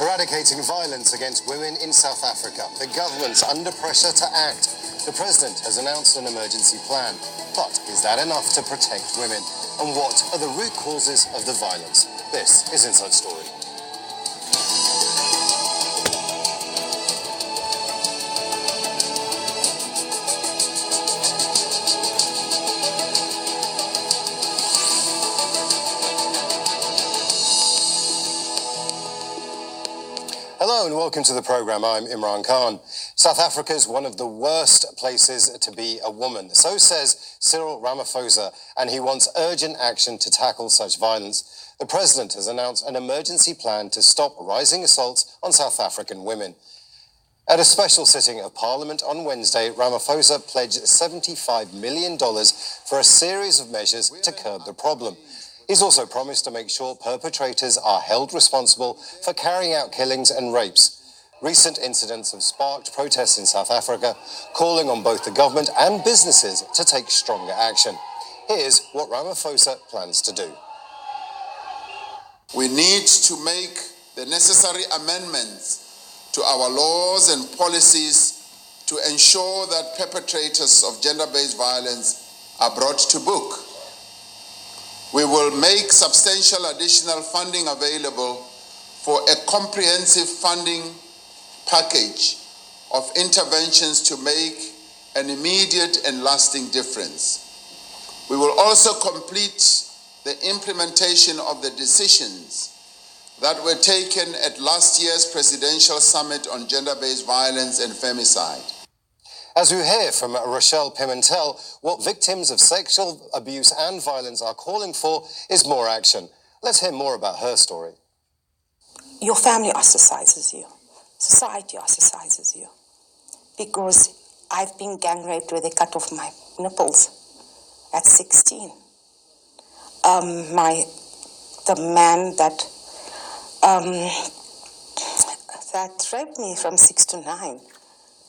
Eradicating violence against women in South Africa. The government's under pressure to act. The president has announced an emergency plan. But is that enough to protect women? And what are the root causes of the violence? This is Inside Story. Hello and welcome to the programme. I'm Imran Khan. South Africa is one of the worst places to be a woman. So says Cyril Ramaphosa, and he wants urgent action to tackle such violence. The president has announced an emergency plan to stop rising assaults on South African women. At a special sitting of Parliament on Wednesday, Ramaphosa pledged $75 million for a series of measures to curb the problem. He's also promised to make sure perpetrators are held responsible for carrying out killings and rapes. Recent incidents have sparked protests in South Africa, calling on both the government and businesses to take stronger action. Here's what Ramaphosa plans to do. We need to make the necessary amendments to our laws and policies to ensure that perpetrators of gender-based violence are brought to book. We will make substantial additional funding available for a comprehensive funding package of interventions to make an immediate and lasting difference. We will also complete the implementation of the decisions that were taken at last year's Presidential Summit on Gender-Based Violence and Femicide. As we hear from Rochelle Pimentel, what victims of sexual abuse and violence are calling for is more action. Let's hear more about her story. Your family ostracizes you. Society ostracizes you. Because I've been gang raped where they cut off my nipples at 16. The man that raped me from 6 to 9,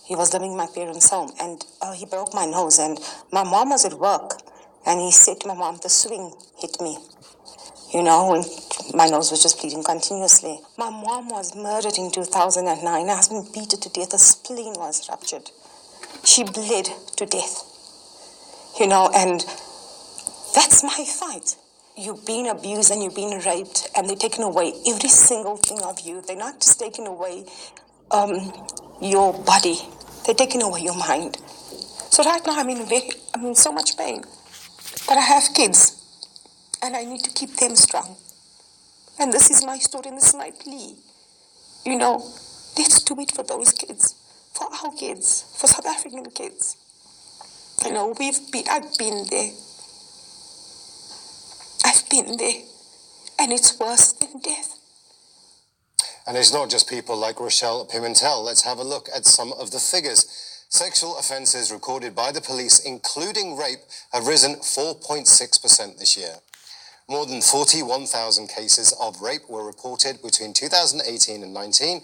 he was living in my parents' home, and he broke my nose, and my mom was at work, and he said to my mom, the swing hit me, when my nose was just bleeding continuously. My mom was murdered in 2009. My husband beat her to death. Her spleen was ruptured. She bled to death, and that's my fight. You've been abused and you've been raped, and they're taking away every single thing of you. They're not just taking away your body, they're taking away your mind. So right now I'm in so much pain. But I have kids, and I need to keep them strong. And this is my story, and this is my plea. Let's do it for those kids, for our kids, for South African kids. I've been there. I've been there, and it's worse than death. And it's not just people like Rochelle Pimentel. Let's have a look at some of the figures. Sexual offences recorded by the police, including rape, have risen 4.6% this year. More than 41,000 cases of rape were reported between 2018 and 19.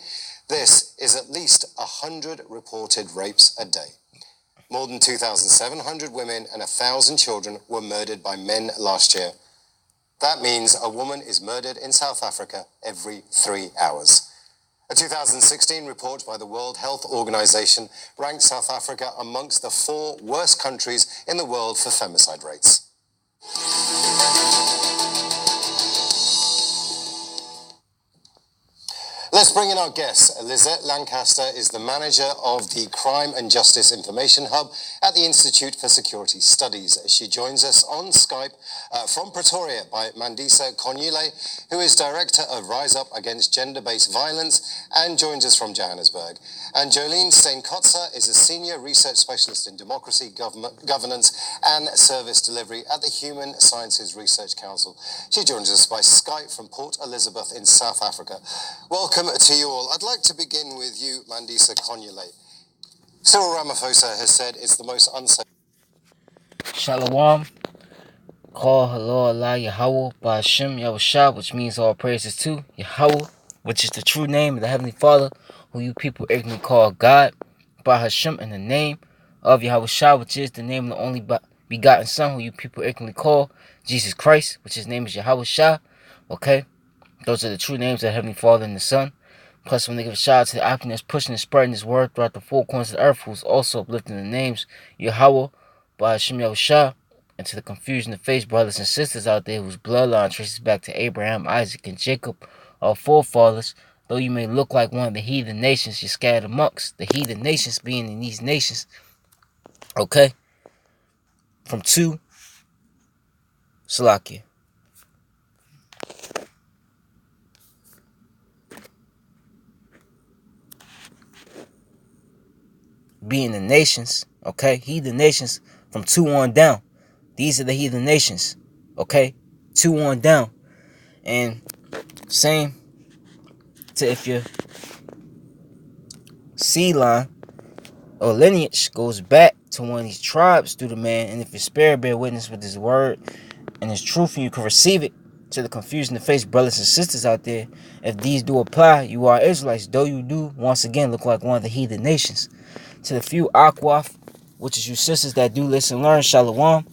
This is at least 100 reported rapes a day. More than 2,700 women and 1,000 children were murdered by men last year. That means a woman is murdered in South Africa every 3 hours. A 2016 report by the World Health Organization ranked South Africa amongst the 4 worst countries in the world for femicide rates. Let's bring in our guest. Lizette Lancaster is the manager of the Crime and Justice Information Hub at the Institute for Security Studies. She joins us on Skype from Pretoria by Mandisa Konyile, who is director of Rise Up Against Gender-Based Violence, and joins us from Johannesburg. And Jolene Steenkotzer is a senior research specialist in democracy, governance and service delivery at the Human Sciences Research Council. She joins us by Skype from Port Elizabeth in South Africa. Welcome to you all. I'd like to begin with you, Mandisa Konyile. Cyril Ramaphosa has said it's the most unsafe. Shalom. Call hello Allah Yahweh Ba'ashem Yahushua, which means all praises to Yahweh, which is the true name of the Heavenly Father, who you people ignorantly call God. Ba'ashem, in the name of Yahushua, which is the name of the only begotten Son, who you people ignorantly call Jesus Christ, which his name is Yahushua. Okay? Those are the true names of the Heavenly Father and the Son. Plus, when they give a shout out to the Akim that's pushing and spreading his word throughout the four corners of the earth, who's also uplifting the names Yahweh by Hashem Yahushua, and to the confusion of face brothers and sisters out there whose bloodline traces back to Abraham, Isaac, and Jacob, our forefathers. Though you may look like one of the heathen nations, you're scattered amongst the heathen nations being in these nations. Okay? From 2 Salakia. Being the nations, okay? Heathen nations from 2 on down. These are the heathen nations, okay? 2 on down. And same to if your seed line or lineage goes back to one of these tribes through the man, and if your spirit bear witness with his word and his truth, and you can receive it, to the confusion to face brothers and sisters out there, if these do apply, you are Israelites, though you do once again look like one of the heathen nations. To the few Akwaf, which is you sisters that do listen and learn, Shalom.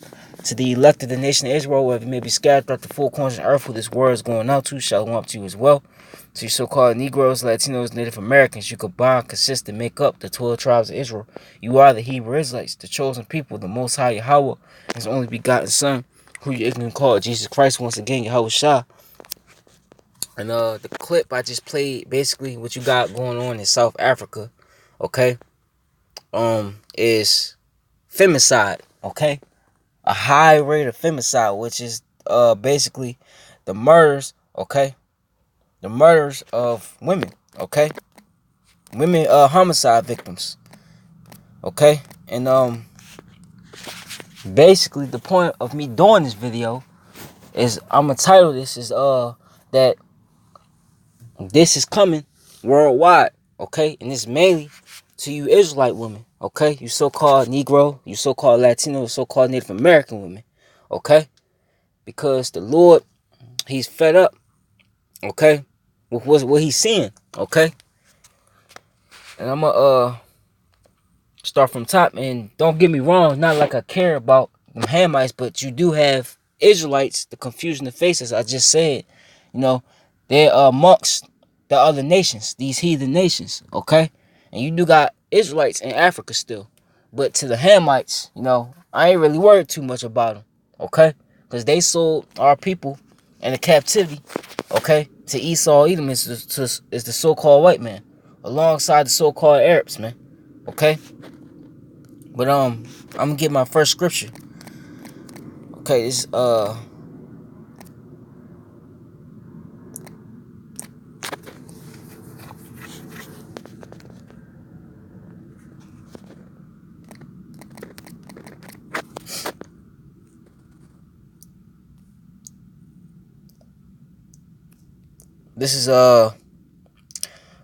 To the elect of the nation of Israel, wherever you may be scattered throughout the four corners of the earth, who this word is going out to, Shalom up to you as well. To you so-called Negroes, Latinos, Native Americans, you combine, consist, and make up the 12 tribes of Israel. You are the Hebrew Israelites, the chosen people, the Most High Yahweh, His only begotten Son, who you ignorant call Jesus Christ, once again, Yahweh Shah. And the clip I just played, basically what you got going on in South Africa, okay, is femicide, okay? A high rate of femicide, which is basically the murders, okay? The murders of women, okay? Women homicide victims, okay? And basically the point of me doing this video is I'm gonna title this is that this is coming worldwide, okay? And it's mainly to you Israelite women, okay? You so-called Negro, you so-called Latino, so-called Native American women, okay? Because the Lord, He's fed up, okay, with what He's seeing, okay? And I'm gonna start from top, and don't get me wrong, it's not like I care about them Hamites, but you do have Israelites, the confusion of faces I just said, you know, they're amongst the other nations, these heathen nations, okay? And you do got Israelites in Africa still. But to the Hamites, you know, I ain't really worried too much about them, okay? Because they sold our people into captivity, okay, to Esau Edom is the so-called white man, alongside the so-called Arabs, man, okay? But I'm gonna get my first scripture. Okay, this is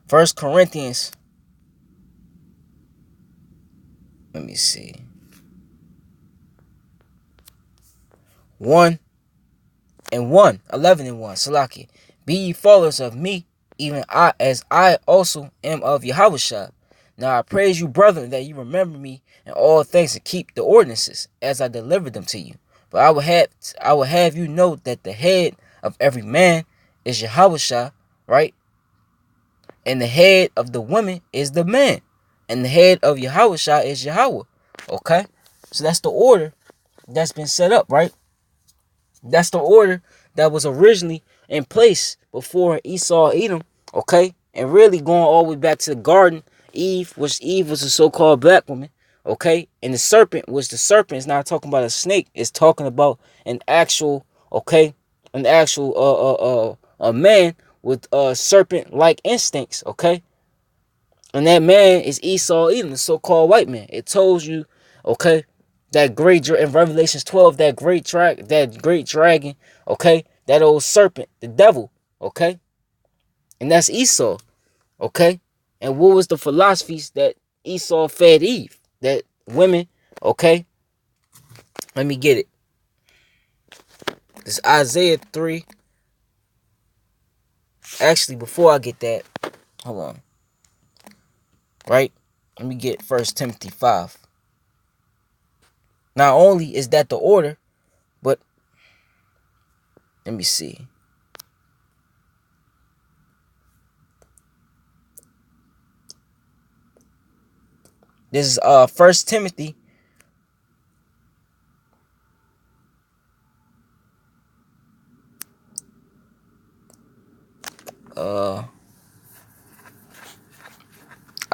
1 Corinthians. Let me see. 1 and 1, 11 and 1. Salaki. Be ye followers of me, even I, as I also am of Yahushua. Now I praise you, brethren, that you remember me in all things and keep the ordinances as I delivered them to you. But I will have you know that the head of every man is Yahushua, right? And the head of the woman is the man. And the head of Yahushua is Yahweh. Okay? So that's the order that's been set up, right? That's the order that was originally in place before Esau Edom, okay? And really going all the way back to the garden, Eve was a so-called black woman, okay? And the serpent was the serpent. It's not talking about a snake. It's talking about an actual, okay? An actual a man with serpent-like instincts, okay? And that man is Esau Edom, the so-called white man. It tells you, okay, that great in Revelations 12, that great dragon, okay, that old serpent, the devil, okay, and that's Esau, okay. And what was the philosophies that Esau fed Eve? That women, okay. Let me get it. This Isaiah 3. Actually, before I get that, hold on. Right? Let me get 1 Timothy 5. Not only is that the order, but let me see. This is 1 Timothy.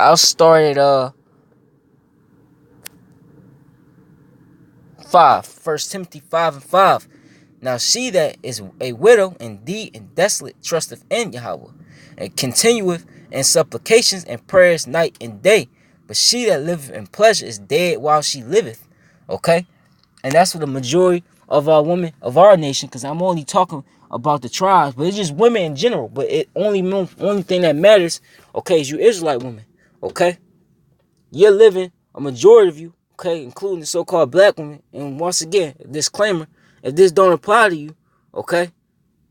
I'll start at 5. 1 Timothy 5 and 5. Now she that is a widow indeed and desolate trusteth in Yahweh, and continueth in supplications and prayers night and day. But she that liveth in pleasure is dead while she liveth. Okay? And that's what the majority of our women of our nation, because I'm only talking about the tribes, but it's just women in general. But it only thing that matters, okay, is you Israelite women. Okay? You're living, a majority of you, okay, including the so-called black women. And once again, disclaimer, if this don't apply to you, okay,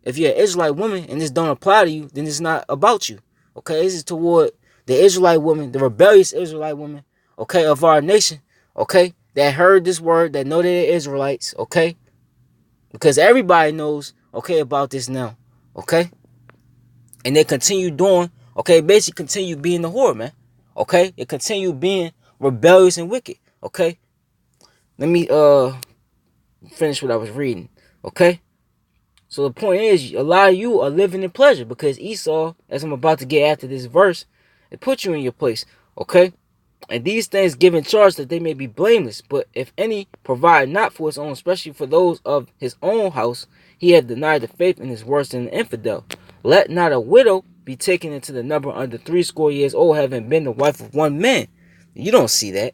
if you're an Israelite woman and this don't apply to you, then it's not about you. Okay, this is toward the Israelite woman, the rebellious Israelite woman, okay, of our nation, okay, that heard this word, that know that they're Israelites, okay, because everybody knows, okay, about this now, okay, and they continue doing, okay, basically continue being the whore, man, okay, they continue being rebellious and wicked, okay. Let me finish what I was reading, okay. So the point is, a lot of you are living in pleasure because Esau, as I'm about to get after this verse, it put you in your place, okay? And these things give in charge that they may be blameless. But if any provide not for his own, especially for those of his own house, he hath denied the faith and is worse than an infidel. Let not a widow be taken into the number under 60 years old, having been the wife of one man. You don't see that.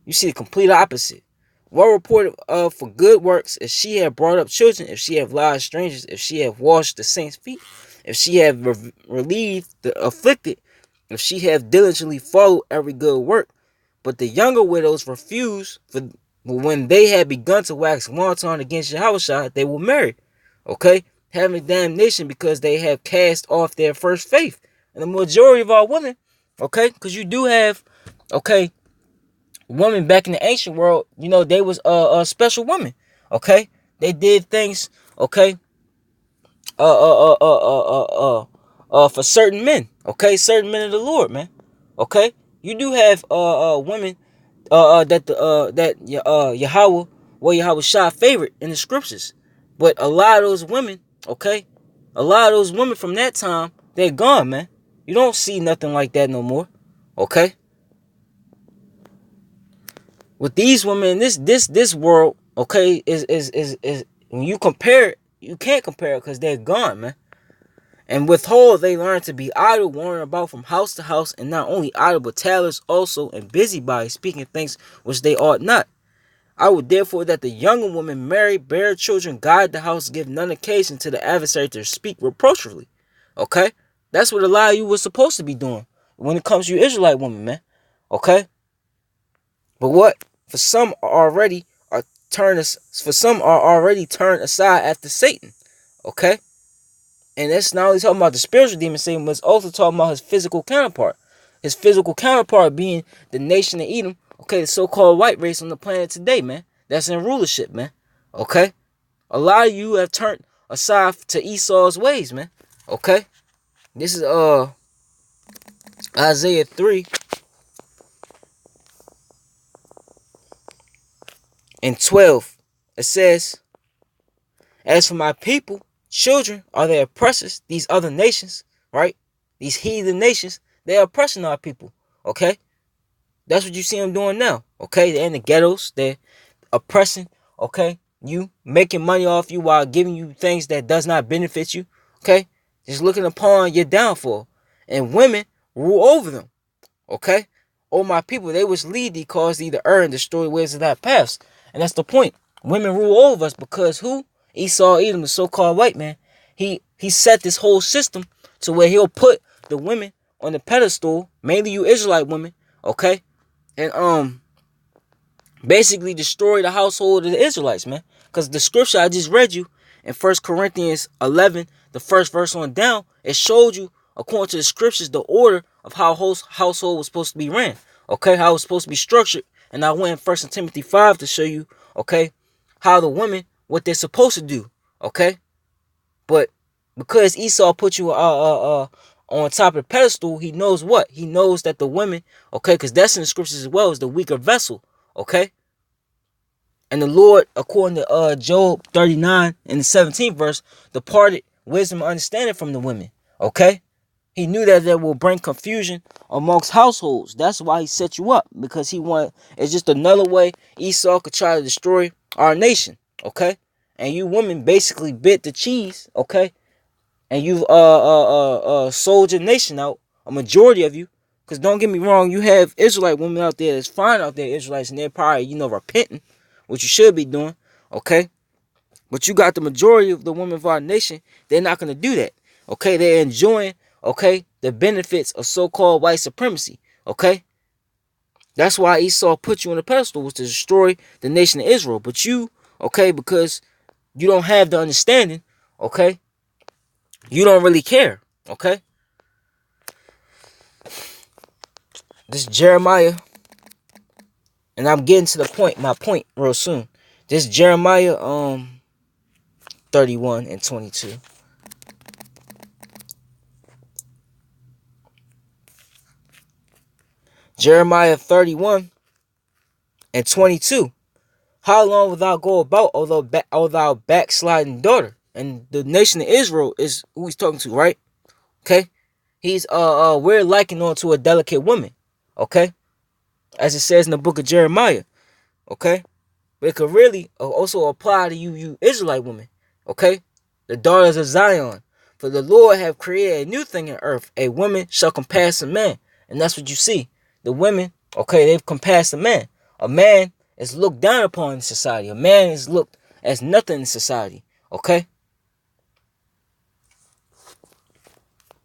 You see the complete opposite. Well reported of for good works, if she have brought up children, if she have lodged strangers, if she have washed the saints' feet, if she have relieved the afflicted, if she have diligently followed every good work. But the younger widows refuse, for when they had begun to wax wanton against Yahushua, they will marry. Okay? Having damnation because they have cast off their first faith. And the majority of our women, okay, because you do have, okay, women back in the ancient world, you know, they was a special woman. Okay, they did things. Okay, for certain men. Okay, certain men of the Lord, man. Okay, you do have women that Yahweh, well, Yahweh Shah favorite in the scriptures, but a lot of those women, okay, a lot of those women from that time, they're gone, man. You don't see nothing like that no more. Okay. With these women in this world, okay, is when you compare it, you can't compare it because they're gone, man. And with whole, they learn to be idle, wandering about from house to house, and not only idle, but tattlers also, and busybodies, speaking things which they ought not. I would therefore that the younger woman marry, bear children, guide the house, give none occasion to the adversary to speak reproachfully. Okay? That's what a lot of you was supposed to be doing when it comes to you Israelite women, man. Okay? But what? For some are already turned aside after Satan. Okay? And that's not only talking about the spiritual demon Satan, but it's also talking about his physical counterpart. His physical counterpart being the nation of Edom, okay, the so-called white race on the planet today, man. That's in rulership, man. Okay? A lot of you have turned aside to Esau's ways, man. Okay? This is Isaiah 3 and 12. It says, as for my people, children are their oppressors, these other nations, right? These heathen nations, they're oppressing our people, okay? That's what you see them doing now, okay? They're in the ghettos, they're oppressing, okay? You, making money off you while giving you things that does not benefit you, okay? Just looking upon your downfall. And women rule over them, okay? Oh, my people, they which lead thee cause thee to err and destroy ways of that past. And that's the point. Women rule over us because who? Esau Edom, the so-called white man. He set this whole system to where he'll put the women on the pedestal, mainly you Israelite women, okay? And basically destroy the household of the Israelites, man. Because the scripture I just read you in 1 Corinthians 11, the first verse on down, it showed you, according to the scriptures, the order of how household was supposed to be ran. Okay, how it was supposed to be structured. And I went in 1 Timothy 5 to show you, okay, how the women, what they're supposed to do. Okay? But because Esau put you on top of the pedestal, he knows what? He knows that the women, okay, because that's in the scriptures as well, is the weaker vessel, okay? And the Lord, according to Job 39 in the 17th verse, departed wisdom and understanding from the women, okay? He knew that will bring confusion amongst households. That's why he set you up, because it's just another way Esau could try to destroy our nation, okay? And you women basically bit the cheese, okay? And you've sold your nation out, a majority of you. Because don't get me wrong, you have Israelite women out there that's fine out there, Israelites, and they're probably, repenting, what you should be doing, okay? But you got the majority of the women of our nation, they're not going to do that, okay? They're enjoying, okay, the benefits of so-called white supremacy, okay? That's why Esau put you on the pedestal, was to destroy the nation of Israel. But you, okay, because you don't have the understanding, okay, you don't really care, okay? This Jeremiah, and I'm getting to my point real soon. This Jeremiah 31 and 22. Jeremiah 31 and 22. How long wilt thou go about, O thou backsliding daughter? And the nation of Israel is who he's talking to, right? Okay? He's we're likened onto a delicate woman. Okay? As it says in the book of Jeremiah. Okay? But it could really also apply to you Israelite women. Okay? The daughters of Zion. For the Lord have created a new thing in earth. A woman shall compass a man. And that's what you see. The women, okay, they've compassed a man. A man is looked down upon in society. A man is looked as nothing in society. Okay?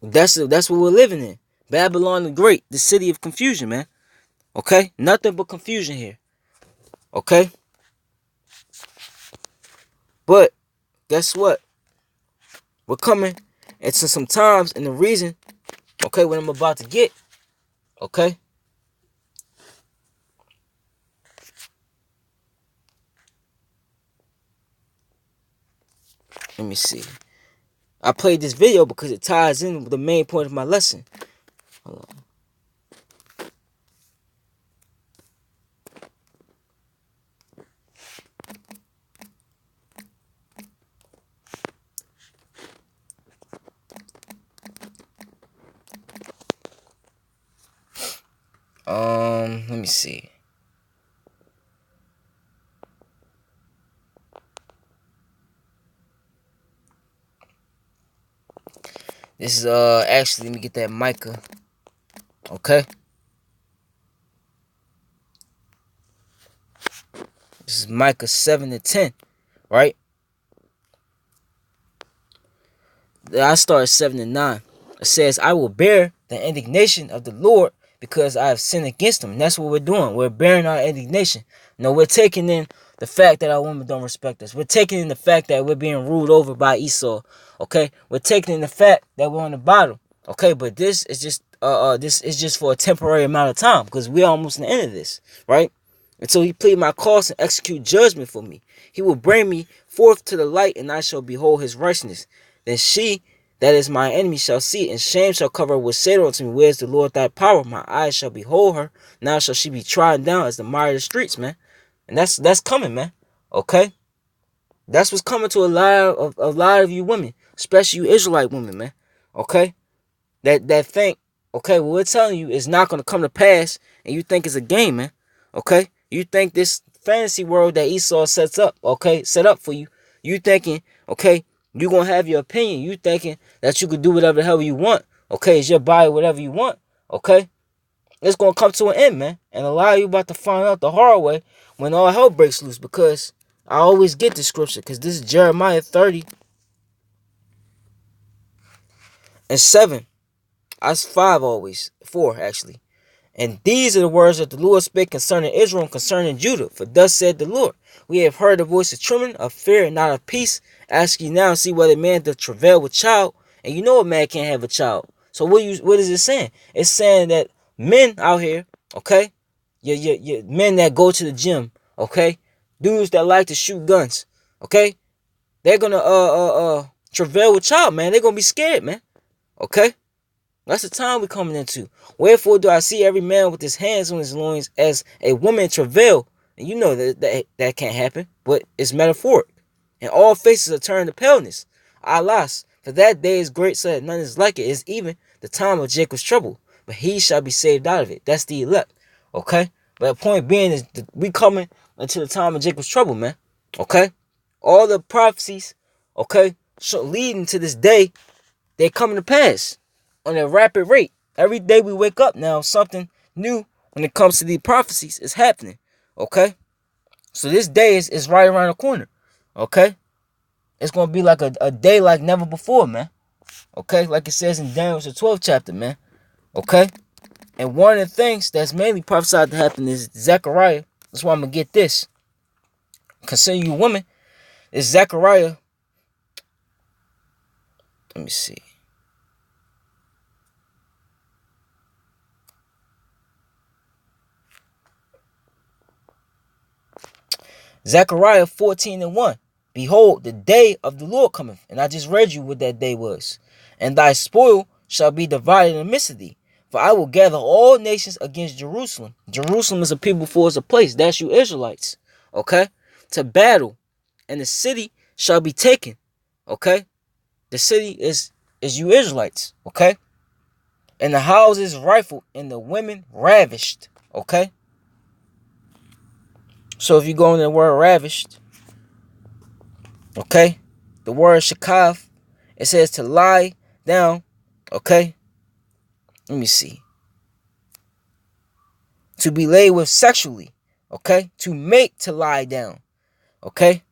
That's what we're living in. Babylon the Great, the city of confusion, man. Okay? Nothing but confusion here. Okay? But guess what? We're coming into some times, and the reason, okay, what I'm about to get, okay? Let me see. I played this video because it ties in with the main point of my lesson. Hold on. Let me see. This is actually, let me get that Micah. Okay. This is Micah 7 and 10, right? I start at 7 and 9. It says, I will bear the indignation of the Lord because I have sinned against him. And that's what we're doing. We're bearing our indignation. No, we're taking in the fact that our women don't respect us. We're taking in the fact that we're being ruled over by Esau. Okay? We're taking in the fact that we're on the bottom. Okay, but this is just for a temporary amount of time, because we're almost in the end of this, right? Until he plead my cause and execute judgment for me. He will bring me forth to the light, and I shall behold his righteousness. Then she that is my enemy shall see it, and shame shall cover her with said unto me, where is the Lord thy power? My eyes shall behold her. Now shall she be trodden down as the mire of the streets, man. And that's coming, man. Okay? That's what's coming to a lot of you women, especially you Israelite women, man. Okay? That think, okay, what we're telling you is not going to come to pass, and you think it's a game, man. Okay? You think this fantasy world that Esau set up for you, you thinking, okay, you going to have your opinion. You thinking that you could do whatever the hell you want. Okay, it's your body, whatever you want. Okay? It's going to come to an end, man. And a lot of you about to find out the hard way when all hell breaks loose, because I always get the scripture, because this is Jeremiah 30 and 7. That's 5 always. 4, actually. And these are the words that the Lord spake concerning Israel and concerning Judah. For thus said the Lord, we have heard the voice of trembling, of fear, and not of peace. Ask ye now and see whether man doth travail with child. And you know a man can't have a child. So what is it saying? It's saying that men out here, okay, your men that go to the gym, okay, dudes that like to shoot guns, okay, they're gonna travail with child, man. They're gonna be scared, man. Okay? That's the time we're coming into. Wherefore do I see every man with his hands on his loins as a woman in travail? And you know that can't happen, but it's metaphoric. And all faces are turned to paleness. Alas, for that day is great, so that none is like it. Is even the time of Jacob's trouble, but he shall be saved out of it. That's the elect. Okay? But the point being is that we coming into the time of Jacob's trouble, man. Okay? All the prophecies, okay, so leading to this day, they're coming to pass on a rapid rate. Every day we wake up now, something new when it comes to these prophecies is happening. Okay? So this day is right around the corner. Okay? It's going to be like a day like never before, man. Okay? Like it says in Daniel, the 12th chapter, man. Okay? And one of the things that's mainly prophesied to happen is Zechariah. That's why I'm going to get this. Concerning you women, is Zechariah. Let me see. Zechariah 14:1. Behold, the day of the Lord cometh. And I just read you what that day was. And thy spoil shall be divided in the midst of thee. For I will gather all nations against Jerusalem. Jerusalem is a people for a place. That's you Israelites. Okay? To battle. And the city shall be taken. Okay? The city is you Israelites. Okay? And the houses rifled and the women ravished. Okay? So if you go in the word ravished, okay, the word shakav, it says to lie down. Okay, let me see. To be laid with sexually. Okay, to make to lie down. Okay,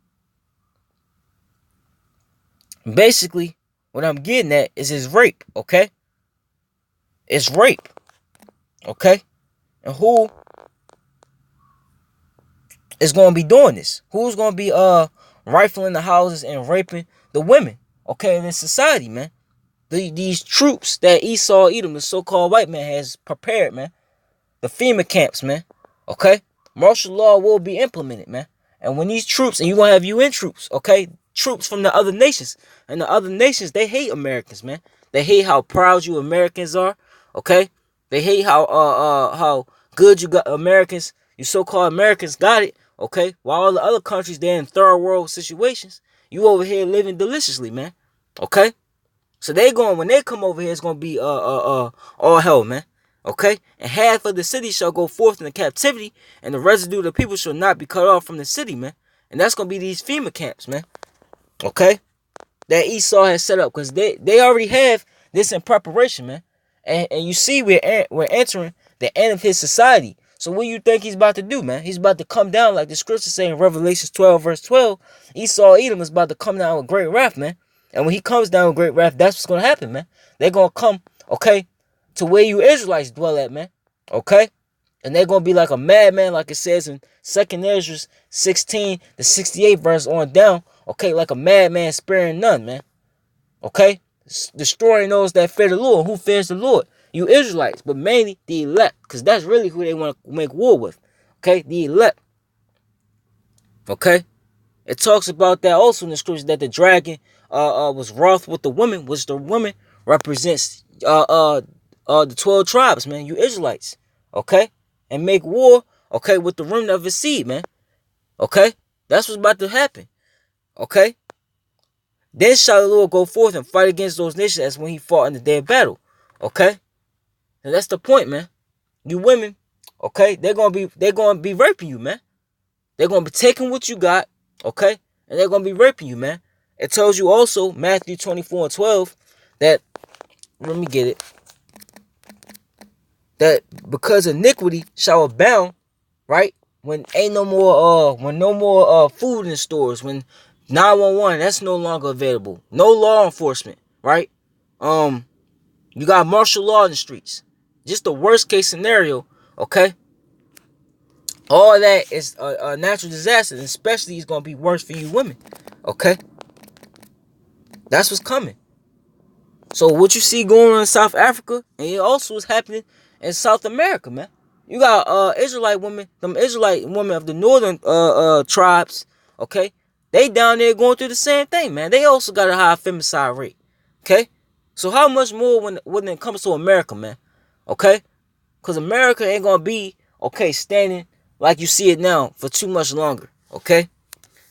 basically, what I'm getting at is rape. Okay, it's rape. Okay, and who is going to be doing this? Who's going to be rifling the houses and raping the women? Okay, in this society, man. These troops that Esau Edom, the so-called white man, has prepared, man. The FEMA camps, man. Okay? Martial law will be implemented, man. And when these troops, and you're going to have UN troops, okay? Troops from the other nations. And the other nations, they hate Americans, man. They hate how proud you Americans are, okay? They hate how good you got Americans, you so-called Americans got it, okay? While all the other countries, they're in third world situations. You over here living deliciously, man. Okay? So when they come over here, it's gonna be all hell, man. Okay? And half of the city shall go forth into captivity, and the residue of the people shall not be cut off from the city, man. And that's gonna be these FEMA camps, man. Okay? That Esau has set up, because they already have this in preparation, man. And you see we're entering the end of his society. So what do you think he's about to do, man? He's about to come down, like the scripture saying in Revelation 12, verse 12. Esau Edom is about to come down with great wrath, man. And when he comes down with great wrath, that's what's going to happen, man. They're going to come, okay, to where you Israelites dwell at, man. Okay? And they're going to be like a madman, like it says in 2nd Ezra 16, the 68 verse on down. Okay, like a madman sparing none, man. Okay? Destroying those that fear the Lord. Who fears the Lord? You Israelites, but mainly the elect, because that's really who they want to make war with. Okay? The elect. Okay? It talks about that also in the scriptures, that the dragon was wroth with the woman, which the woman represents the 12 tribes, man. You Israelites. Okay? And make war, okay, with the remnant of his seed, man. Okay? That's what's about to happen. Okay? Then shall the Lord go forth and fight against those nations as when he fought in the day of battle. Okay? And that's the point, man. You women, okay, they're gonna be raping you, man. They're gonna be taking what you got, okay, and they're gonna be raping you, man. It tells you also, Matthew 24:12, that, let me get it, that because iniquity shall abound, right? When ain't no more food in the stores, when 911, that's no longer available. No law enforcement, right? You got martial law in the streets. Just the worst case scenario, okay? All that is a natural disaster, and especially it's going to be worse for you women, okay? That's what's coming. So what you see going on in South Africa, and it also is happening in South America, man. You got Israelite women, them Israelite women of the northern tribes, okay? They down there going through the same thing, man. They also got a high femicide rate, okay? So how much more when it comes to America, man? Okay? Because America ain't going to be, okay, standing like you see it now for too much longer. Okay?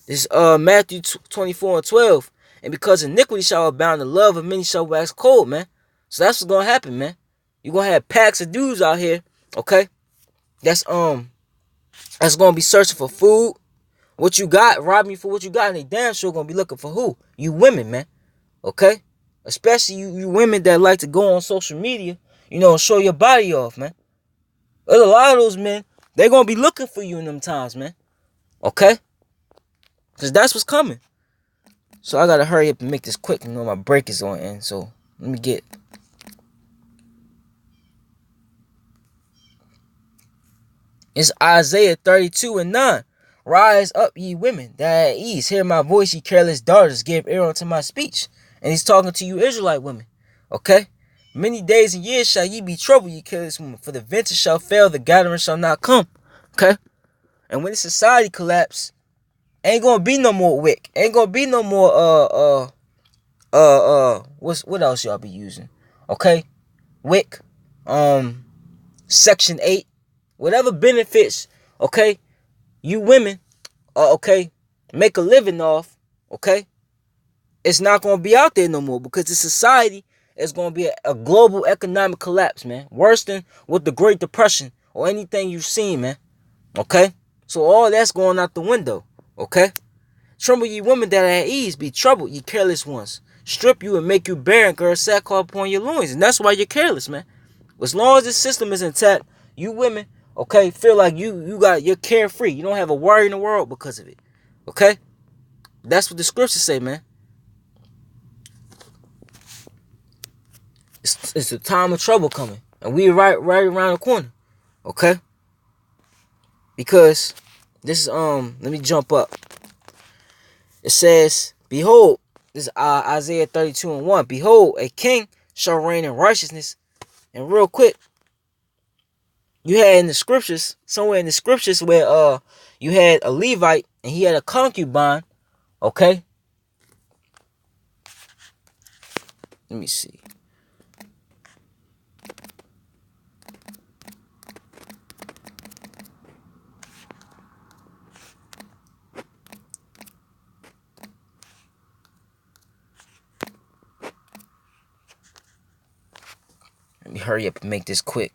This is Matthew 24:12. And because iniquity shall abound, the love of many shall wax cold, man. So that's what's going to happen, man. You're going to have packs of dudes out here, okay? That's going to be searching for food. What you got, robbing you for what you got, and they damn sure going to be looking for who? You women, man. Okay? Especially you women that like to go on social media, and show your body off, man. There's a lot of those men, they going to be looking for you in them times, man. Okay? Because that's what's coming. So I got to hurry up and make this quick. My break is on end. So let me get... It's Isaiah 32:9. Rise up, ye women, that at ease. Hear my voice, ye careless daughters. Give ear unto my speech. And he's talking to you Israelite women. Okay? Many days and years shall ye be troubled, ye careless women. For the venture shall fail, the gathering shall not come. Okay? And when the society collapse, ain't gonna be no more wick. Ain't gonna be no more what else y'all be using? Okay? Wick. Section 8. Whatever benefits, okay, you women, okay, make a living off, okay, it's not going to be out there no more because the society is going to be a global economic collapse, man. Worse than with the Great Depression or anything you've seen, man. Okay? So all that's going out the window, okay? Tremble ye women that are at ease, be troubled, ye careless ones. Strip you and make you barren, girl, sackcloth upon your loins. And that's why you're careless, man. As long as this system is intact, you women, okay, feel like you're carefree. You don't have a worry in the world because of it. Okay? That's what the scriptures say, man. It's the time of trouble coming. And we right around the corner. Okay? Because this is let me jump up. It says, behold, this is Isaiah 32:1. Behold, a king shall reign in righteousness. And real quick, you had in the scriptures, somewhere in the scriptures where you had a Levite and he had a concubine, okay? Let me see. Let me hurry up and make this quick.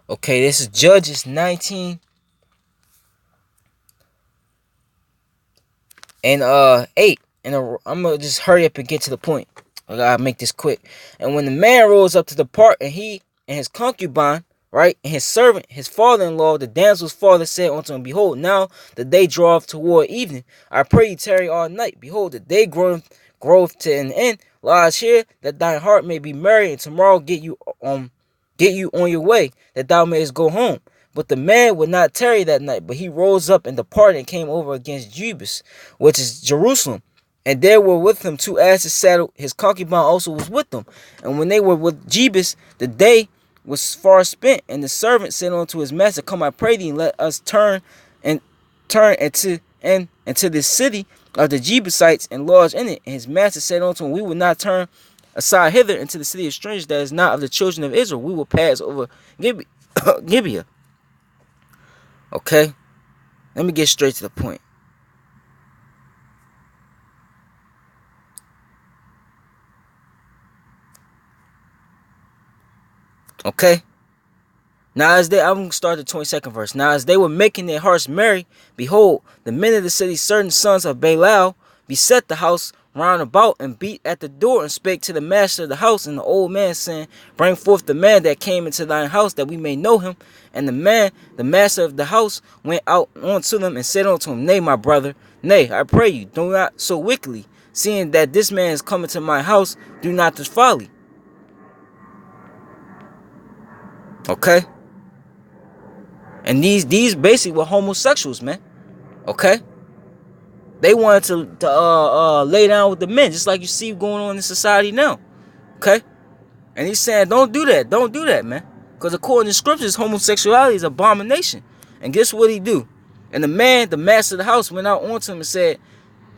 Okay, this is Judges 19 and 8. And I'm gonna just hurry up and get to the point. I gotta make this quick. And when the man rose up to depart, and he and his concubine, right, and his servant, his father-in-law, the damsel's father, said unto him, behold, now the day draweth toward evening. I pray you tarry all night. Behold, the day groweth to an end. Lies here, that thine heart may be merry, and tomorrow get you on your way, that thou mayest go home. But the man would not tarry that night, but he rose up and departed and came over against Jebus, which is Jerusalem. And there were with him 2 asses saddled. His concubine also was with them. And when they were with Jebus, the day was far spent. And the servant said unto his master, come, I pray thee, let us turn into this city of the Jebusites and lodge in it. And his master said unto him, we will not turn aside hither into the city of strangers that is not of the children of Israel. We will pass over Gibeah. Okay? Let me get straight to the point. Okay? Now I'm going to start the 22nd verse. Now as they were making their hearts merry, behold, the men of the city, certain sons of Belial, beset the house round about and beat at the door and spake to the master of the house. And the old man saying, bring forth the man that came into thine house that we may know him. And the master of the house, went out unto them and said unto him, nay, my brother, nay, I pray you, do not so wickedly, seeing that this man is coming to my house, do not this folly. Okay? And these basically were homosexuals, man. Okay? They wanted to lay down with the men, just like you see going on in society now. Okay? And he's saying, don't do that. Don't do that, man. Because according to scriptures, homosexuality is abomination. And guess what he do? And the man, the master of the house, went out onto him and said,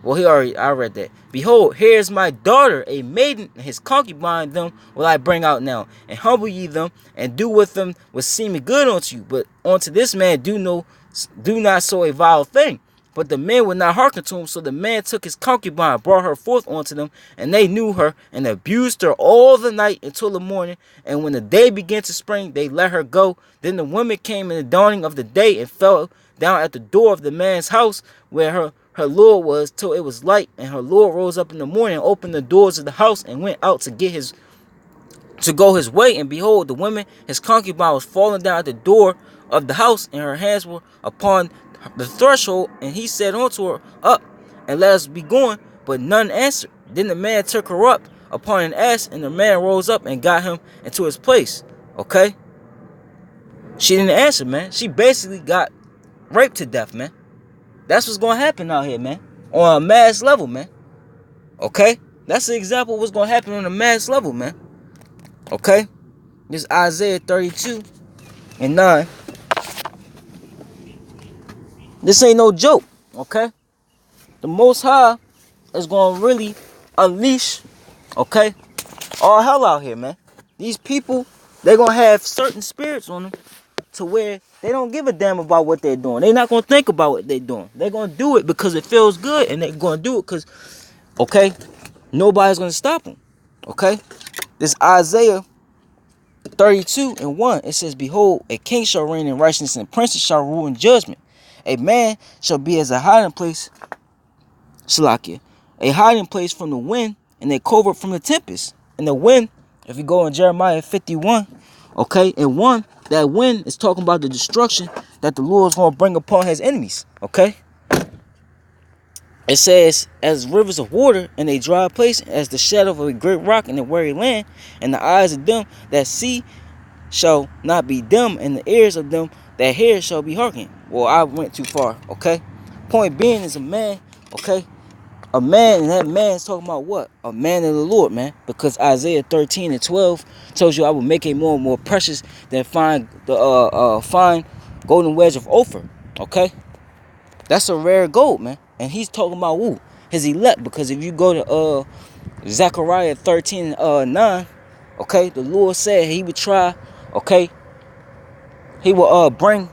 well, I read that. Behold, here is my daughter, a maiden, and his concubine, them will I bring out now, and humble ye them, and do with them what seemeth good unto you. But unto this man do not so a vile thing. But the men would not hearken to him, so the man took his concubine, brought her forth unto them, and they knew her, and abused her all the night until the morning. And when the day began to spring, they let her go. Then the women came in the dawning of the day, and fell down at the door of the man's house, where her lord was, till it was light. And her lord rose up in the morning, and opened the doors of the house, and went out to go his way. And behold, the woman, his concubine, was fallen down at the door of the house, and her hands were upon the threshold. And he said unto her, up, and let us be going. But none answered. Then the man took her up upon an ass, and the man rose up and got him into his place. Okay? She didn't answer, man. She basically got raped to death, man. That's what's going to happen out here, man. On a mass level, man. Okay? That's the example of what's going to happen on a mass level, man. Okay? This Isaiah 32 and 9. This ain't no joke. Okay? The Most High is going to really unleash, okay, all hell out here, man. These people, they're going to have certain spirits on them to where they don't give a damn about what they're doing. They're not going to think about what they're doing. They're going to do it because it feels good, and they're going to do it because, okay, nobody's going to stop them. Okay? This Isaiah 32 and 1, it says, behold, a king shall reign in righteousness, and princes shall rule in judgment. A man shall be as a hiding place, Shalakia, a hiding place from the wind, and a covert from the tempest. And the wind, if you go in Jeremiah 51, okay, and 1, that wind is talking about the destruction that the Lord is going to bring upon his enemies. Okay? It says, as rivers of water in a dry place, as the shadow of a great rock in a weary land, and the eyes of them that see shall not be dim, and the ears of them that hear shall be hearkened. Well, I went too far, okay? Point being is a man, okay? A man, and that man is talking about what? A man of the Lord, man. Because Isaiah 13 and 12 tells you, I will make it more and more precious than fine golden wedge of Ophir, okay? That's a rare gold, man. And he's talking about who? His elect. Because if you go to Zechariah 13 9, okay, the Lord said he would try, okay, he will bring,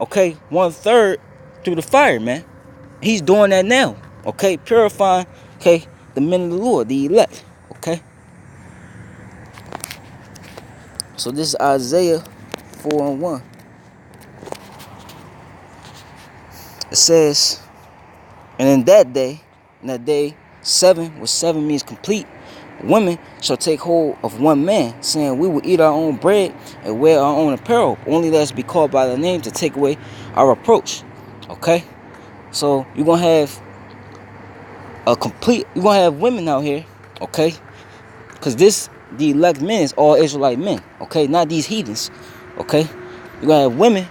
okay, 1/3 through the fire, man. He's doing that now, okay, purifying, okay, the men of the Lord, the elect, okay. So this is Isaiah 4 and 1. It says, and in that day 7, which 7 means complete, women shall take hold of one man, saying, we will eat our own bread and wear our own apparel, only let us be called by the name to take away our reproach. Okay? So you're gonna have you're gonna have women out here, okay? Because the elect men is all Israelite men, okay? Not these heathens, okay? You're gonna have women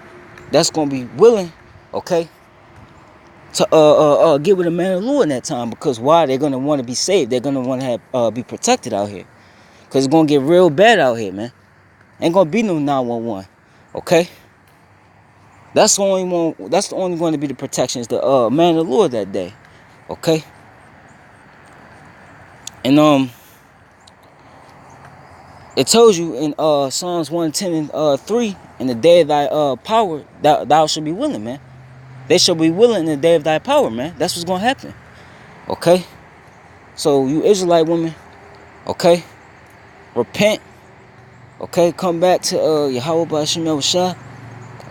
that's gonna be willing, okay, to get with a man of the Lord in that time. Because why? They're gonna want to be saved. They're gonna want to have be protected out here. Because it's gonna get real bad out here, man. Ain't gonna be no 911, okay? That's the only one. That's the only going to be the protection is the man of the Lord that day, okay? And it tells you in Psalms 110 and 3, in the day of thy power, thou shalt be willing, man. They shall be willing in the day of thy power, man. That's what's gonna happen, okay? So you Israelite women, okay, repent, okay, come back to Yahweh B'Hashem Yahushua,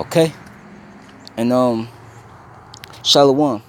okay, and Shalom.